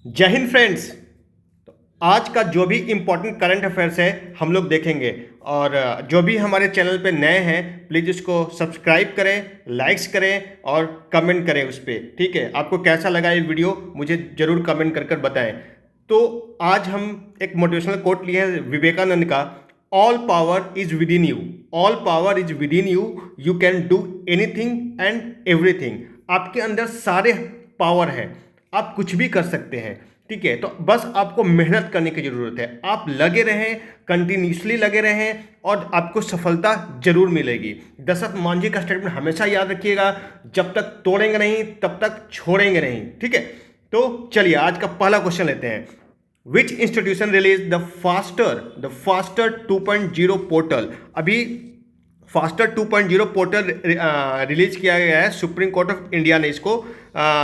जय हिंद फ्रेंड्स। तो आज का जो भी इम्पोर्टेंट करंट अफेयर्स है हम लोग देखेंगे। और जो भी हमारे चैनल पे नए हैं प्लीज़ उसको सब्सक्राइब करें, लाइक्स करें और कमेंट करें उस पर। ठीक है, आपको कैसा लगा ये वीडियो मुझे ज़रूर कमेंट कर कर बताएं। तो आज हम एक मोटिवेशनल कोट लिए हैं विवेकानंद का, all power is with in you. All power is with in you, you can do anything and everything. आपके अंदर सारे पावर है, आप कुछ भी कर सकते हैं। ठीक है, तो बस आपको मेहनत करने की ज़रूरत है। आप लगे रहें, कंटिन्यूसली लगे रहें और आपको सफलता जरूर मिलेगी। दशरथ मांझी का स्टेटमेंट हमेशा याद रखिएगा, जब तक तोड़ेंगे नहीं तब तक छोड़ेंगे नहीं। ठीक है, तो चलिए आज का पहला क्वेश्चन लेते हैं। विच institution release the faster 2.0 portal. अभी फास्टर 2.0 पोर्टल रिलीज किया गया है। सुप्रीम कोर्ट ऑफ इंडिया ने इसको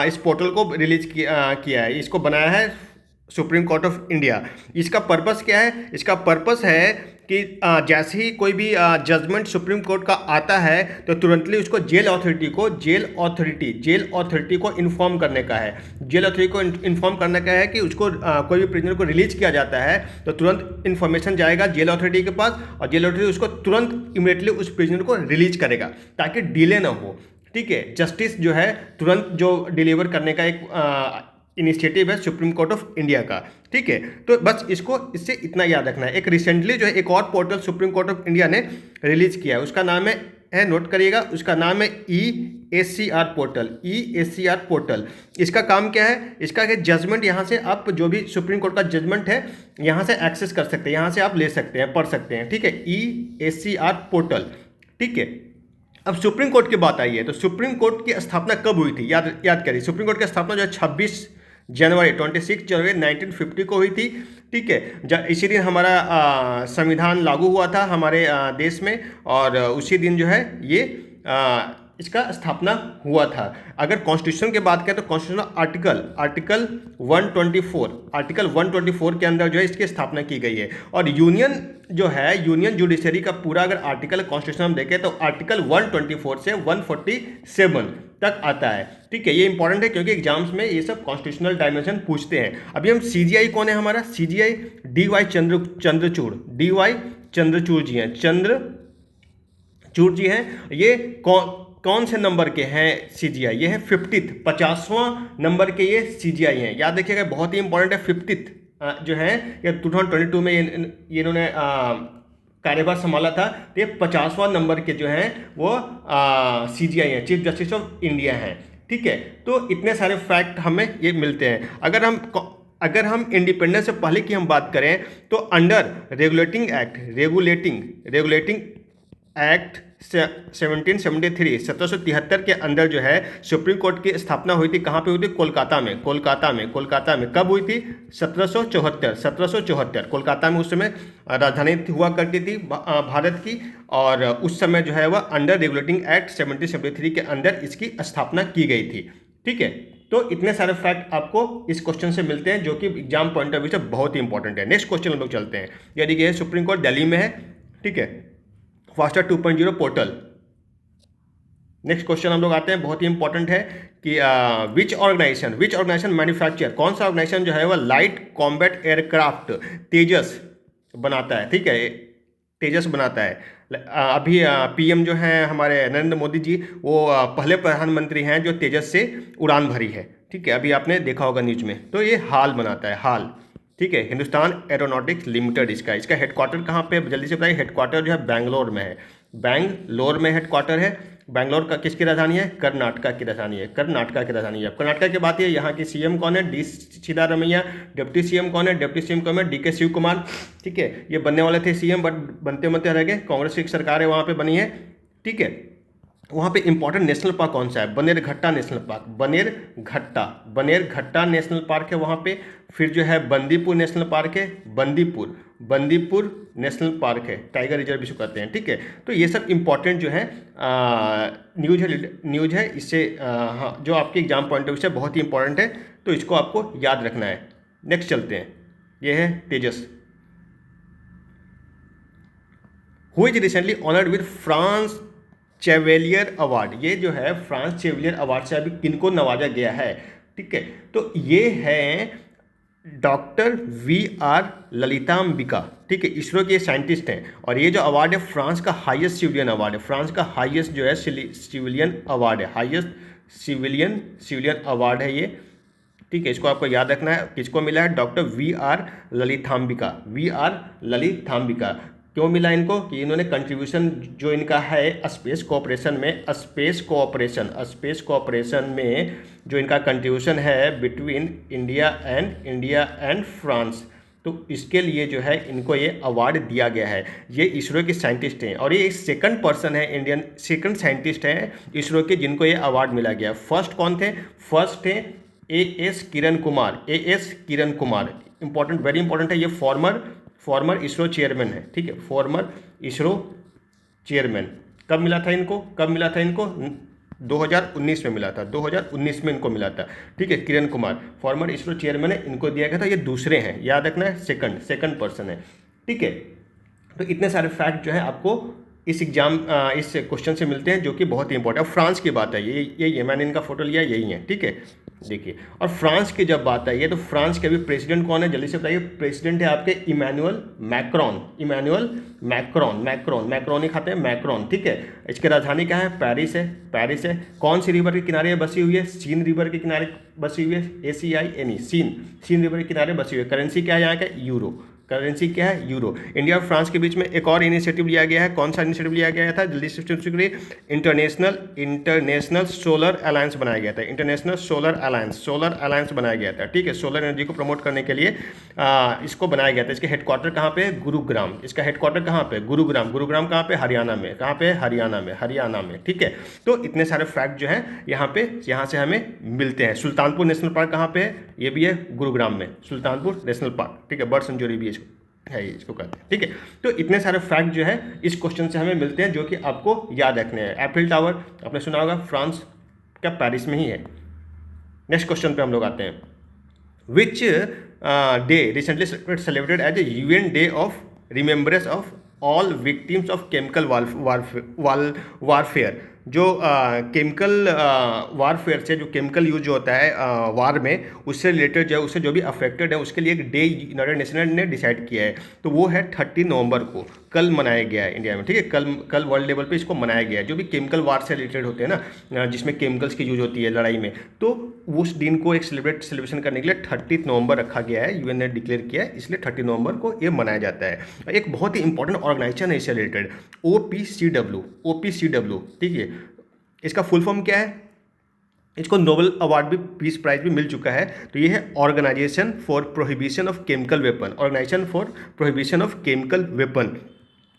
इस पोर्टल को रिलीज किया है, इसको बनाया है सुप्रीम कोर्ट ऑफ इंडिया। इसका पर्पस क्या है? इसका पर्पस है कि जैसे ही कोई भी जजमेंट सुप्रीम कोर्ट का आता है तो तुरंतली उसको जेल अथॉरिटी को इन्फॉर्म करने का है। जेल अथॉरिटी को इन्फॉर्म करने का है कि उसको कोई भी प्रिजनर को रिलीज किया जाता है तो तुरंत इन्फॉर्मेशन जाएगा जेल अथॉरिटी के पास और जेल अथॉरिटी उसको तुरंत इमीडिएटली उस प्रिजनर को रिलीज करेगा ताकि डिले ना हो। ठीक है, जस्टिस जो है तुरंत जो डिलीवर करने का एक इनिशिएटिव है सुप्रीम कोर्ट ऑफ इंडिया का। ठीक है, तो बस इससे इतना याद रखना है। एक रिसेंटली जो है एक और portal supreme court of India ने रिलीज किया है, उसका नाम है नोट करिएगा, उसका नाम है EACR पोर्टल। EACR पोर्टल, इसका काम क्या है? इसका कि जजमेंट यहाँ से आप जो भी सुप्रीम कोर्ट का जजमेंट है यहाँ से एक्सेस कर सकते हैं, यहाँ से आप ले सकते हैं, पढ़ सकते हैं। ठीक है, EACR पोर्टल। ठीक है, अब सुप्रीम कोर्ट की बात आई है तो सुप्रीम कोर्ट की स्थापना कब हुई थी? याद करिए, सुप्रीम कोर्ट की स्थापना जो है 26 जनवरी 1950 को हुई थी। ठीक है, इसी दिन हमारा संविधान लागू हुआ था हमारे देश में और उसी दिन जो है ये इसका स्थापना हुआ था। अगर कॉन्स्टिट्यूशन की बात करें तो कॉन्स्टिट्यूशन आर्टिकल 124 के अंदर जो है इसकी स्थापना की गई है। और यूनियन जुडिशरी का पूरा अगर आर्टिकल कॉन्स्टिट्यूशन हम देखें तो आर्टिकल 124 से 147 तक आता है। ठीक है, ये इंपॉर्टेंट है क्योंकि एग्जाम्स में ये सब कॉन्स्टिट्यूशनल डायमेंशन पूछते हैं। अभी हम CGI कौन है? हमारा CGI DY चंद्रचूड़ जी हैं, चंद्रचूड़ जी हैं। ये कौन से नंबर के हैं CGI? ये है 50वां नंबर के ये CGI हैं। याद रखिएगा, बहुत ही इंपॉर्टेंट है। 50 जो है ये 2022 में ये इन्होंने कार्यभार संभाला था। तो ये 50वां नंबर के जो हैं वो CGI हैं, चीफ जस्टिस ऑफ इंडिया हैं। ठीक है, तो इतने सारे फैक्ट हमें ये मिलते हैं। अगर हम इंडिपेंडेंस से पहले की हम बात करें तो अंडर रेगुलेटिंग एक्ट 1773 के अंदर जो है सुप्रीम कोर्ट की स्थापना हुई थी। कहाँ पे हुई थी? कोलकाता में। कब हुई थी? 1774। कोलकाता में उस समय राजधानी हुआ करती थी भारत की। और उस समय जो है वह अंडर रेगुलेटिंग एक्ट 1773 के अंदर इसकी स्थापना की गई थी। ठीक है, तो इतने सारे फैक्ट आपको इस क्वेश्चन से मिलते हैं जो कि एग्जाम पॉइंट ऑफ व्यू से बहुत ही इंपॉर्टेंट है। नेक्स्ट क्वेश्चन हम लोग चलते हैं। यदि ये सुप्रीम कोर्ट दिल्ली में है। ठीक है, फास्टर 2.0 पोर्टल। नेक्स्ट क्वेश्चन हम लोग आते हैं, बहुत ही इंपॉर्टेंट है कि विच ऑर्गेनाइजेशन मैन्युफैक्चर, कौन सा ऑर्गेनाइजेशन जो है वह लाइट कॉम्बैट एयरक्राफ्ट तेजस बनाता है? ठीक है, तेजस बनाता है। अभी PM जो हैं हमारे नरेंद्र मोदी जी, वो पहले प्रधानमंत्री हैं जो तेजस से उड़ान भरी है। ठीक है, अभी आपने देखा होगा न्यूज में। तो ये हाल बनाता है, हाल। ठीक है, हिंदुस्तान एरोनॉटिक्स लिमिटेड इसका हेडक्वार्टर कहाँ पे? जल्दी से बताइए। हेडक्वार्टर जो है बैंगलोर में है। बैंगलोर में हेडक्वार्टर है। बैंगलोर का किसकी राजधानी है? कर्नाटका की राजधानी है। अब कर्नाटका की बात है, यहाँ की CM कौन है? D सिद्धारमैया। डिप्टी CM कौन है? DK शिव कुमार। ठीक है, ये बनने वाले थे CM बट बनते रह गए। कांग्रेस की सरकार है वहाँ पे बनी है। ठीक है, वहाँ पे इंपॉर्टेंट नेशनल पार्क कौन सा है? Bannerghatta national park. Bannerghatta national park है वहाँ पे। फिर जो है बंदीपुर नेशनल पार्क है। बंदीपुर नेशनल पार्क है, टाइगर रिजर्व भी कहते हैं। ठीक है, तो ये सब इंपॉर्टेंट जो है न्यूज है। इससे हाँ, जो आपके एग्जाम पॉइंट ऑफ व्यू से बहुत ही इंपॉर्टेंट है, तो इसको आपको याद रखना है। नेक्स्ट चलते हैं, ये है Tejas. Who is recently honoured with France chevalier award. ये जो है फ्रांस चेवेलियर अवार्ड से अभी किनको नवाजा गया है? ठीक है, तो ये है डॉक्टर वी आर ललिताम्बिका, ठीक है, इसरो के साइंटिस्ट हैं। और ये जो अवार्ड है फ्रांस का हाईएस्ट सिविलियन अवार्ड है, फ्रांस का हाईएस्ट जो है सिविलियन अवार्ड है, हाईएस्ट सिविलियन अवार्ड है ये, ठीक है। इसको आपको याद रखना है। किसको मिला है? Doctor V R Lalithambika, V R Lalithambika. क्यों मिला इनको? कि इन्होंने कंट्रीब्यूशन जो इनका है स्पेस कोऑपरेशन में जो इनका कंट्रीब्यूशन है बिटवीन इंडिया एंड फ्रांस, तो इसके लिए जो है इनको ये अवार्ड दिया गया है। ये इसरो के साइंटिस्ट हैं और ये सेकंड पर्सन है, इंडियन सेकंड साइंटिस्ट हैं इसरो के जिनको ये अवार्ड मिला गया। फर्स्ट कौन थे? फर्स्ट थे as Kiran Kumar. Important, very important है। ये फॉर्मर इसरो चेयरमैन है, ठीक है, फॉर्मर इसरो चेयरमैन। कब मिला था इनको? 2019 में मिला था, 2019 में इनको मिला था, ठीक है। किरण कुमार फॉर्मर इसरो चेयरमैन है, इनको दिया गया था। ये दूसरे हैं, याद रखना है, सेकंड पर्सन है, ठीक है। तो इतने सारे फैक्ट जो है आपको इस क्वेश्चन से मिलते हैं, जो कि बहुत ही इंपॉर्टेंट है। फ्रांस की बात है, ये मैंने इनका फोटो लिया, यही है, ठीक है, देखिए। और फ्रांस की जब बात आई है तो फ्रांस के अभी प्रेसिडेंट कौन है? जल्दी से बताइए। प्रेसिडेंट है आपके इमैनुअल मैक्रोन ही खाते हैं, मैक्रोन, ठीक है। इसकी राजधानी क्या है? पेरिस है। कौन सी रिवर के किनारे बसी हुई है? सीन रिवर के किनारे बसी हुई है, ACINE, सीन रिवर के किनारे बसी हुई है। करेंसी क्या है यहाँ का? यूरो। इंडिया और फ्रांस के बीच में एक और इनिशिएटिव लिया गया है। कौन सा इनिशिएटिव लिया गया था? जल्दी से इंटरनेशनल सोलर अलायंस बनाया गया था। इंटरनेशनल सोलर अलायंस बनाया गया था, ठीक है। सोलर एनर्जी को प्रमोट करने के लिए इसको बनाया गया था। इसके हेडक्वार्टर कहाँ पे? गुरुग्राम। इसका हेडक्वार्टर कहाँ पे? गुरुग्राम कहाँ पे? हरियाणा में, ठीक है। तो इतने सारे फैक्ट जो है यहाँ से हमें मिलते हैं। सुल्तानपुर नेशनल पार्क कहाँ पे है? ये भी है गुरुग्राम में, सुल्तानपुर नेशनल पार्क, ठीक है। बर्ड सेंचुरी भी इसको कहते हैं, ठीक है। तो इतने सारे फैक्ट जो है इस क्वेश्चन से हमें मिलते हैं, जो कि आपको याद रखने हैं। एफिल टावर आपने सुना होगा, फ्रांस का पेरिस में ही है। नेक्स्ट क्वेश्चन पे हम लोग आते हैं। Which day recently celebrated as a UN day of remembrance of all victims of chemical warfare. जो केमिकल वारफेयर से जो केमिकल यूज जो होता है वार में, उससे रिलेटेड जो है, उससे जो भी अफेक्टेड है, उसके लिए एक डे यूनाइटेड नेशन ने डिसाइड किया है। तो वो है 30 नवंबर को, कल मनाया गया है इंडिया में, ठीक है। कल वर्ल्ड लेवल पे इसको मनाया गया है। जो भी केमिकल वार से रिलेटेड होते हैं ना, जिसमें केमिकल्स की यूज होती है लड़ाई में, तो उस दिन को एक सेलिब्रेशन करने के लिए 30 नवंबर रखा गया है। UN ने डिक्लेयर किया है, इसलिए 30 नवंबर को ये मनाया जाता है। एक बहुत ही इंपॉर्टेंट ऑर्गेनाइजेशन है इससे रिलेटेड, OPCW, ठीक है। इसका फुल फॉर्म क्या है? इसको नोबेल अवार्ड भी, पीस प्राइज भी मिल चुका है। तो ये है organisation for prohibition of chemical weapon.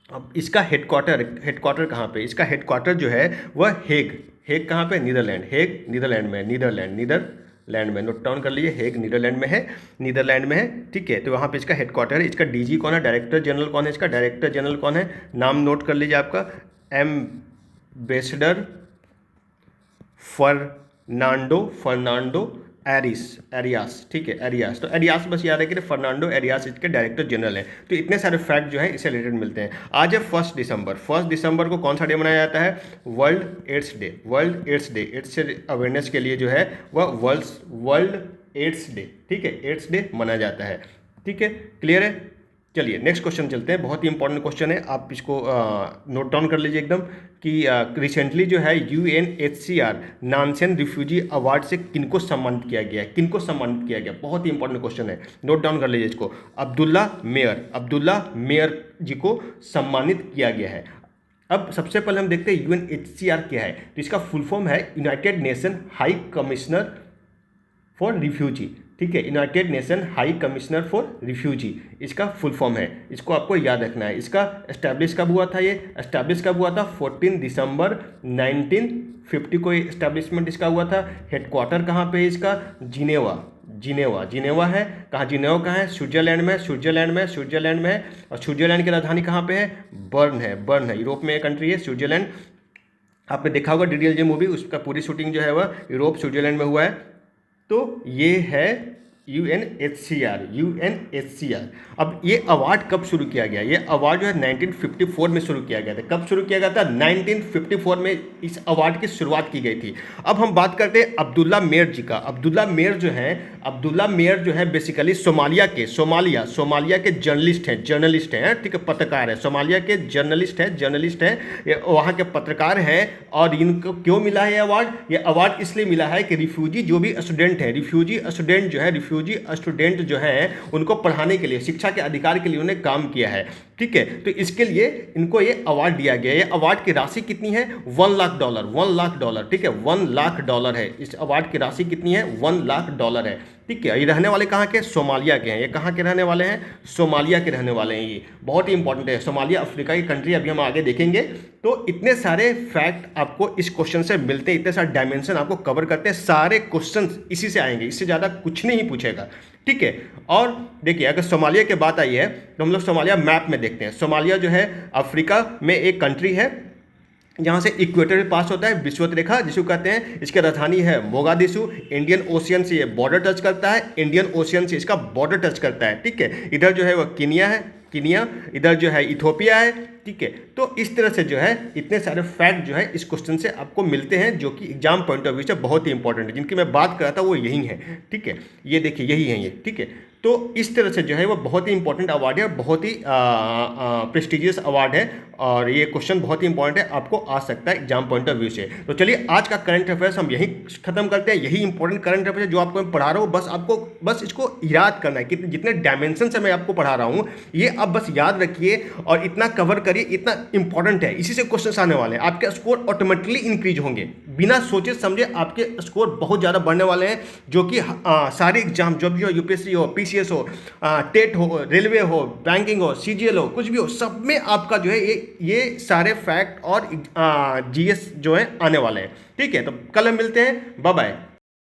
अब इसका हेडक्वार्टर कहाँ पे? इसका हेडक्वार्टर जो है वह हेग कहाँ पे? नीदरलैंड में। नोट डाउन कर लीजिए, हेग नीदरलैंड में है, ठीक है। तो वहाँ पे इसका हेडक्वार्टर है। इसका DG कौन है? डायरेक्टर जनरल कौन है? इसका डायरेक्टर जनरल कौन है? नाम नोट कर लीजिए आपका, एम्बेसडर फर्नांडो एरियास, ठीक है, एरियास। तो एरियास बस याद है कि फर्नांडो एरियास इसके डायरेक्टर जनरल हैं। तो इतने सारे फैक्ट जो है इससे रिलेटेड मिलते हैं। आज है 1 दिसंबर को कौन सा डे मनाया जाता है? World AIDS day. एड्स से अवेयरनेस के लिए जो है वह वर्ल्ड एड्स डे, ठीक है, एड्स डे मनाया जाता है, ठीक है। क्लियर है? चलिए नेक्स्ट क्वेश्चन चलते हैं। बहुत ही इंपॉर्टेंट क्वेश्चन है, आप इसको नोट डाउन कर लीजिए एकदम, कि रिसेंटली जो है UNHCR नानसेन रिफ्यूजी अवार्ड से किनको सम्मानित किया गया? बहुत ही इंपॉर्टेंट क्वेश्चन है, नोट डाउन कर लीजिए इसको। अब्दुल्ला मेयर जी को सम्मानित किया गया है। अब सबसे पहले हम देखते हैं UNHCR क्या है। तो इसका फुल फॉर्म है United nation high commissioner for refugee, ठीक है, United nation high commissioner for refugee इसका फुल फॉर्म है। इसको आपको याद रखना है। इसका एस्टैब्लिश कब हुआ था? 14 दिसंबर 1950 को एस्टैब्लिशमेंट इसका हुआ था। हेडक्वार्टर कहाँ पे है इसका? जिनेवा है। कहाँ जिनेवा कहाँ है? स्विट्जरलैंड में है। और स्विट्जरलैंड की राजधानी कहाँ पे है? बर्न है। यूरोप में एक कंट्री है स्विट्जरलैंड। आपने देखा होगा DDLJ मूवी, उसका पूरी शूटिंग जो है वह यूरोप स्विट्जरलैंड में हुआ है। तो ये है UNHCR। अब ये अवार्ड कब शुरू किया गया? ये अवार्ड जो है 1954 में शुरू किया गया था। कब शुरू किया गया था? 1954 में इस अवार्ड की शुरुआत की गई थी। अब हम बात करते हैं अब्दुल्ला मेयर जी का। अब्दुल्ला मेयर जो हैं, अब्दुल्ला मेयर जो है बेसिकली सोमालिया के जर्नलिस्ट हैं, ठीक है, पत्रकार है, सोमालिया के जर्नलिस्ट हैं, ये वहाँ के पत्रकार हैं। और इनको क्यों मिला है ये अवार्ड इसलिए मिला है कि रिफ्यूजी स्टूडेंट जो है उनको पढ़ाने के लिए, शिक्षा के अधिकार के लिए उन्होंने काम किया है, ठीक है। तो इसके लिए इनको ये अवार्ड दिया गया है। ये अवार्ड की राशि कितनी है? $1 लाख, ठीक है, $1 लाख है। इस अवार्ड की राशि कितनी है? $1 लाख है, ठीक है। ये रहने वाले कहाँ के? सोमालिया के हैं। ये कहाँ के रहने वाले हैं? सोमालिया के रहने वाले हैं। ये बहुत ही इंपॉर्टेंट है। सोमालिया अफ्रीका की कंट्री, अभी हम आगे देखेंगे। तो इतने सारे फैक्ट आपको इस क्वेश्चन से मिलते हैं, इतने सारे डायमेंशन आपको कवर करते हैं। सारे क्वेश्चन इसी से आएंगे, इससे ज़्यादा कुछ नहीं पूछेगा, ठीक है। और देखिए, अगर सोमालिया की बात आई है तो हम लोग सोमालिया मैप में देखते हैं। सोमालिया जो है अफ्रीका में एक कंट्री है जहाँ से इक्वेटर पे पास होता है विषुवत रेखा जिसको कहते हैं। इसकी राजधानी है मोगादिशु। इंडियन ओशियन से ये बॉर्डर टच करता है, इंडियन ओशियन से इसका बॉर्डर टच करता है, ठीक है। इधर जो है वो कीनिया, इधर जो है इथोपिया है, ठीक है। तो इस तरह से जो है इतने सारे फैक्ट जो है इस क्वेश्चन से आपको मिलते हैं, जो कि एग्जाम पॉइंट ऑफ व्यू से बहुत ही इंपॉर्टेंट है। जिनकी मैं बात कर रहा था वो यही है, ठीक है। ये देखिए, यही है ये, ठीक है। तो इस तरह से जो है वो बहुत ही इंपॉर्टेंट अवार्ड है, बहुत ही प्रेस्टिजियस अवार्ड है। और ये क्वेश्चन बहुत ही इंपॉर्टेंट है, आपको आ सकता है एग्जाम पॉइंट ऑफ व्यू से। तो चलिए, आज का करंट अफेयर्स हम यही खत्म करते हैं। यही इंपॉर्टेंट करंट अफेयर्स जो आपको मैं पढ़ा रहा हूँ, बस आपको बस इसको याद करना है कि जितने डायमेंशन से मैं आपको पढ़ा रहा हूँ ये आप बस याद रखिए और इतना कवर करिए, इतना इंपॉर्टेंट है। इसी से क्वेश्चन आने वाले हैं, आपके स्कोर ऑटोमेटिकली इंक्रीज होंगे, बिना सोचे समझे आपके स्कोर बहुत ज़्यादा बढ़ने वाले हैं। जो कि सारे एग्जाम, जो भी हो, यूपीएससी हो, पीसीएस हो, टेट हो, रेलवे हो, बैंकिंग हो, सीजीएल हो, कुछ भी हो, सब में आपका जो है ये सारे फैक्ट और जीएस जो है आने वाले हैं, ठीक है। तो कल हम मिलते हैं, बाय बाय।